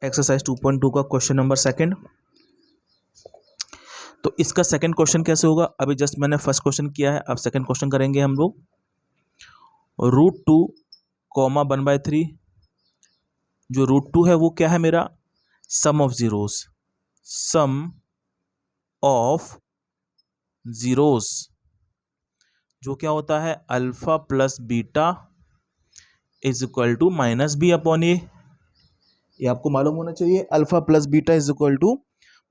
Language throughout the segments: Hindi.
एक्सरसाइज 2.2 का क्वेश्चन नंबर सेकंड। तो इसका सेकंड क्वेश्चन कैसे होगा, अभी जस्ट मैंने फर्स्ट क्वेश्चन किया है, अब सेकंड क्वेश्चन करेंगे हम लोग। √2 कॉमा 1/3, जो √2 है वो क्या है मेरा, sum of zeros, sum of zeros जो क्या होता है alpha plus beta is equal to minus b upon a. ये आपको मालूम होना चाहिए, alpha plus beta is equal to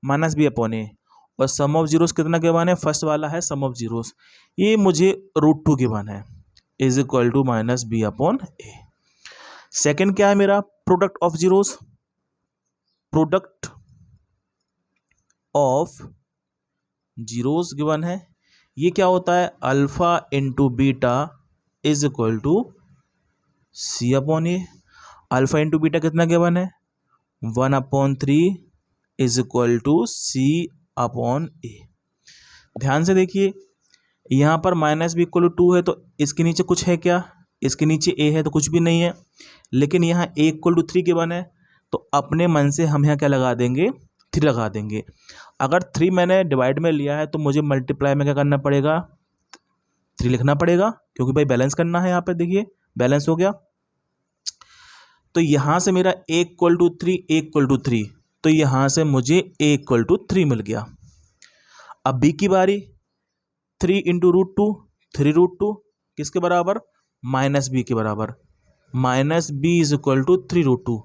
minus b upon a. और सम ऑफ जीरोस कितना गिवन है, फर्स्ट वाला है सम ऑफ जीरोस, ये मुझे √2 गिवन है, is equal to minus b upon a. Second क्या है मेरा, product of zeros, product of zeros given है, ये क्या होता है alpha into beta is equal to c upon a. Alpha into beta कितना गिवन है 1/3 is equal to c upon a. ध्यान से देखिए, यहाँ पर माइनस बी इक्वल टू 2 है, तो इसके नीचे कुछ है क्या, इसके नीचे ए है तो कुछ भी नहीं है, लेकिन यहाँ ए इक्वल टू 3 गिवन है, तो अपने मन से हम यहाँ क्या लगा देंगे, 3 लगा देंगे। अगर 3 मैंने डिवाइड में लिया है तो मुझे मल्टीप्लाई में क्या करना पड़ेगा, 3 लिखना पड़ेगा, क्योंकि भाई बैलेंस करना है। यहाँ पे देखिए बैलेंस हो गया, तो यहाँ से मेरा a equal to 3, a equal to 3, तो यहाँ से मुझे a इक्वल टू 3 मिल गया। अब b की बारी, 3 इंटू √2, 3√2 किसके बराबर, माइनस बी के बराबर, minus b is equal to 3√2,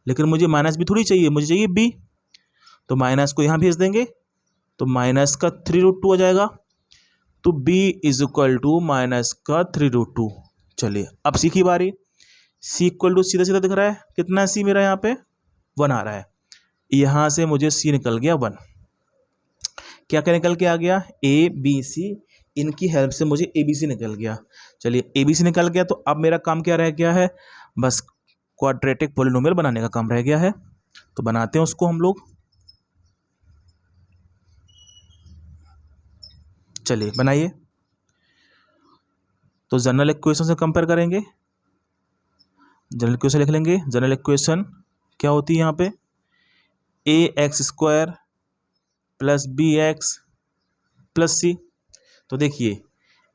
लेकिन मुझे माइनस बी थोड़ी चाहिए, मुझे चाहिए b, तो माइनस को यहाँ भेज देंगे, तो माइनस का 3√2 हो जाएगा, तो b is equal to minus का 3√2। चलिए अब c की बारी, c इक्वल टू सीधा सीधा दिख रहा है, कितना c मेरा यहाँ पे 1 आ रहा है, यहाँ से मुझे c निकल गया 1। क्या क्या निकल के आ गया, a b c, इनकी हेल्प से मुझे a b c निकल गया। चलिए a b c निकल गया, तो अब मेरा काम क्या रह गया है, बस क्वाड्रेटिक पॉलिनोमियल बनाने का काम रह गया है, तो बनाते हैं उसको हम लोग। चलिए बनाइए, तो जनरल इक्वेशन से कंपेयर करेंगे। जनरल इक्वेशन लिख लेंगे, जनरल इक्वेशन क्या होती है यहाँ पे, ax² plus bx plus c। तो देखिए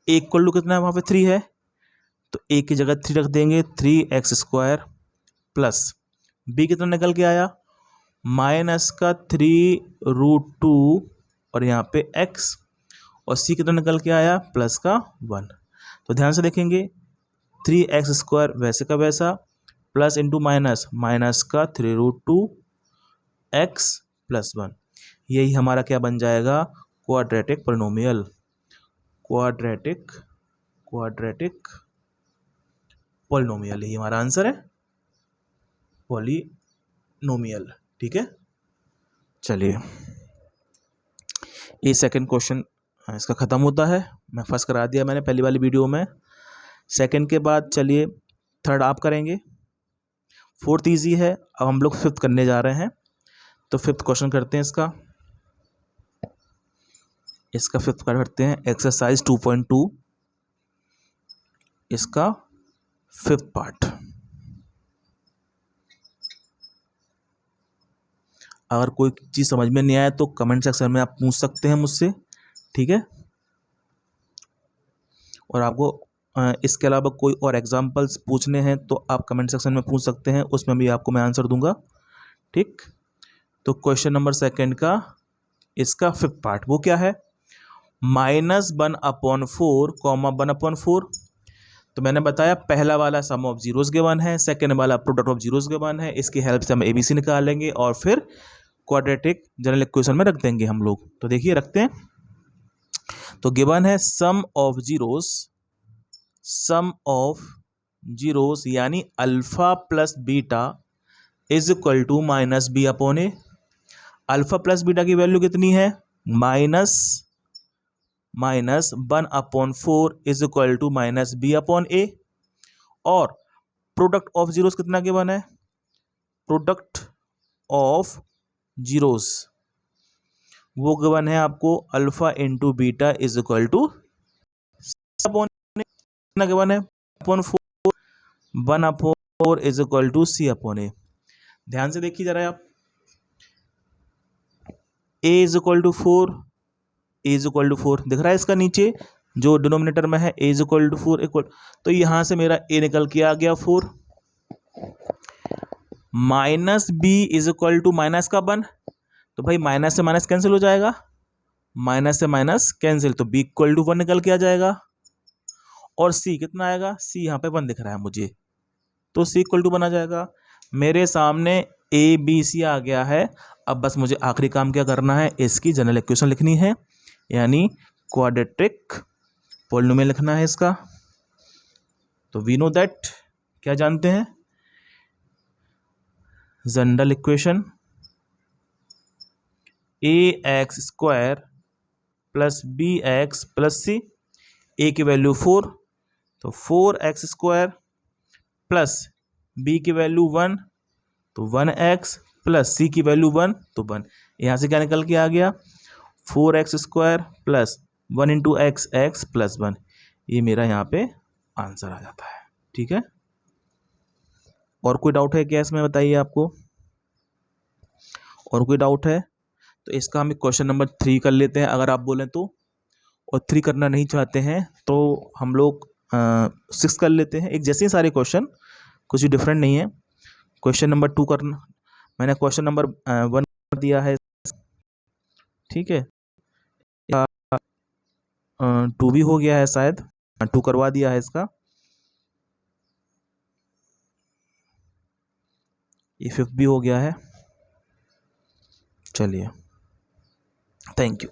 a इक्वल टू कितना है, वहाँ पे 3 है, तो a की जगह 3 रख देंगे, 3x² प्लस b कितना निकल के आया, माइनस का 3√2 और यहाँ पे x, और c कितना निकल के आया, प्लस का 1। तो ध्यान से देखेंगे, 3x² वैसे का वैसा, प्लस इंटू माइनस, माइनस का 3√2 x प्लस 1, यही हमारा क्या बन जाएगा, क्वाड्रेटिक पॉलिनोमियल, क्वाड्रेटिक पॉलिनोमियल, यही हमारा आंसर है, पॉलिनोमियल। ठीक है, चलिए ये सेकंड क्वेश्चन इसका ख़त्म होता है, मैं फर्स्ट करा दिया मैंने पहली वाली वीडियो में। सेकंड के बाद चलिए थर्ड आप करेंगे, फोर्थ इजी है, अब हम लोग फिफ्थ करने जा रहे हैं, तो फिफ्थ क्वेश्चन करते हैं इसका फिफ्थ करते हैं, एक्सरसाइज 2.2 इसका फिफ्थ पार्ट। अगर कोई चीज़ समझ में नहीं आया तो कमेंट सेक्शन में आप पूछ सकते हैं मुझसे, ठीक है। और आपको इसके अलावा कोई और एग्जांपल्स पूछने हैं तो आप कमेंट सेक्शन में पूछ सकते हैं, उसमें भी आपको मैं आंसर दूंगा, ठीक। तो क्वेश्चन नंबर सेकंड का इसका फिफ्थ पार्ट वो क्या है, -1/4 कॉमा 1/4। तो मैंने बताया पहला वाला सम ऑफ जीरोस गिवन है, सेकंड वाला प्रोडक्ट ऑफ जीरोस गिवन है, इसकी हेल्प से हम एबीसी निकालेंगे और फिर क्वाड्रेटिक जनरल इक्वेशन में रख देंगे हम लोग। तो देखिए रखते हैं, तो गिवन है सम ऑफ जीरोस यानी alpha plus beta is equal to minus b upon a. Alpha plus beta की वैल्यू कितनी है, -1/4 is equal to minus b upon a. और प्रोडक्ट ऑफ जीरोस कितना गिवन है, प्रोडक्ट ऑफ जीरोस वो गिवन है आपको alpha into beta is equal to कितना गिवन है, 1/4 is equal to c upon a. ध्यान से देखिए जरा आप, a is equal to 4, a is equal to 4 दिख रहा है इसका नीचे जो डिनोमिनेटर में है, a is equal to 4 equal, तो यहां से मेरा a निकल के आ गया 4, minus b is equal to minus का 1, तो भाई माइनस से माइनस कैंसिल हो जाएगा, माइनस से माइनस कैंसिल, तो b इक्वल टू 1 निकल के आ जाएगा, और c कितना आएगा, c यहाँ पे 1 दिख रहा है मुझे, तो c इक्वल टू 1 आ जाएगा। मेरे सामने a b c आ गया है। अब बस मुझे आखिरी काम क्या करना है, इसकी जनरल इक्वेशन लिखनी है, यानी क्वाड्रेटिक पॉलिनोमियल लिखना है इसका। तो वी नो दैट, क्या जानते हैं, general equation ax² plus bx plus c, a की वैल्यू 4, तो 4x² प्लस b की वैल्यू 1, तो 1x प्लस c की वैल्यू 1, तो 1। यहाँ से क्या निकल के आ गया, 4x² plus 1 into x, x plus 1, ये मेरा यहाँ पे आंसर आ जाता है। ठीक है, और कोई डाउट है क्या इसमें, बताइए आपको, और कोई डाउट है तो इसका हम क्वेश्चन नंबर 3 कर लेते हैं अगर आप बोलें तो, और 3 करना नहीं चाहते हैं तो हम लोग 6 कर लेते हैं, एक जैसे ही सारे क्वेश्चन, कुछ भी डिफरेंट नहीं है। क्वेश्चन नंबर 2 करना, मैंने क्वेश्चन नंबर 1 दिया है, ठीक है, 2 भी हो गया है शायद, 2 करवा दिया है इसका, ये 5th भी हो गया है। चलिए, थैंक यू।